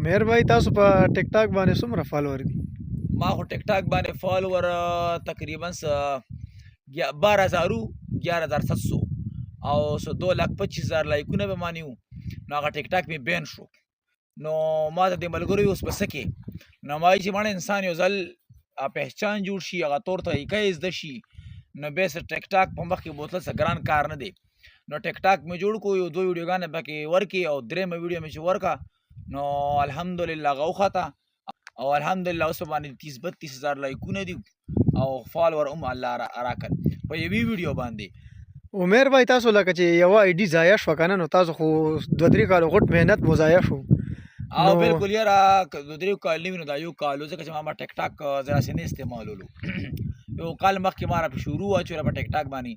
مهر بھائی تاسو په ټیک ټاک باندې څومره فالوور دي؟ ما خو ټیک ټاک باندې فالوور تقریبا 12700 او 2,25,000 لایکونه به مانیو. نو هغه ټیک ټاک می بین شو. نو ما ته د ملګرو اوس بس کې نو ما چې باندې انسان یو ځل پہچان جوړ شي هغه تور طریقې زده شي نو به سر ټیک ټاک په مخ کې بوتل څه ګران کار نه دی. نو ټیک ټاک مې جوړ کو یو 2 ویډیوګانې پکې ورکی او 3 ویډیو مې چې ورکا نو الحمدلله غوخته او الحمدلله اوس باندې 30-32,000 لایکونه دي او فالوور الله راکړ په یوې ویډیو باندې. عمر بھائی تاسو لکه چې یو آی ډي ضایع شو کنه نو تاسو خو 2-3 کال غټ مهنت مو ضایع شو. او بالکل یاره 2-3 کال نیو دا یو کال ځکه چې ما ټیک ټاک زرا سینې استعمالولو یو کال مخکې ما را په شروع واچو په ټیک ټاک باندې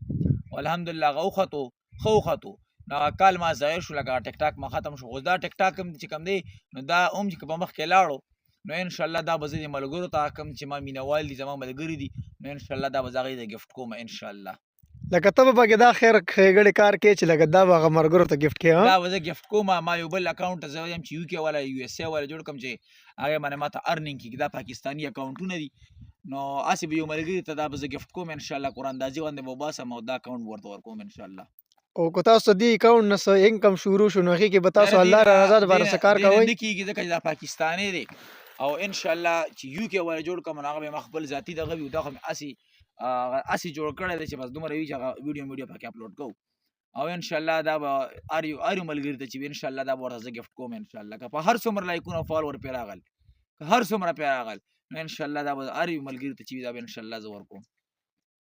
الحمدلله غوخته خو نو کال ما ضایع شو لکه ټیک ټاک ما ختم شو. اوس دا ټیک ټاک چې کم دی نو دا چې په مخ کې لاړو نو ان شاء الله دا به زه د ملګرو ته کم چې ما مینوال دي زما ملګري دي نو ان شاء الله دا به زه هغوی ته ګفټ کوم ان شاء الله. لکه ته به پکې دا خیر ښېګړې کار کوې چې لکه دا به هغه ملګرو ته ګفټ کوې؟ دا به زه ګفټ کوم. ما یو بل اکاونټ زه وایم چې یو کې والا یو اس ای والا جوړ کړم چې هغې باندې ما ته ارنینګ کېږي. دا پاکستاني اکاونټونه دي نو هسې به یو ملګري ته دا به زه ګفټ کوم ان شاء الله. قراندازي باندې به وباسم او دا اکاونټ ورته ورکوم ان شاء الله. او که تاسو دې اکاونټ نه څه انکم شروع شو نو هغې کې به تاسو الله را رضا دپاره څه کار کوئ؟ نه کېږي ځکه چې دا پاکستاني دی او ان شاء الله چې یو کې والا جوړ کړم نو هغه به ما خپل ذاتي دغه وي دا خو مې هسې جوړ کړی دی چې بس دومره وي چې هغه ویډیو پکې اپلوډ کوو او ان شاء الله دا به هر یو ملګري ته چې ان شاء الله دا به ورته زه ګفټ کوم ان شاء الله. که په هر څومره لایکونه او فالوور پرې راغل که هر څومره پرې راغل نو ان شاء الله دا به هر یو ملګري ته چې دا به ان شاء الله زه ورکوم.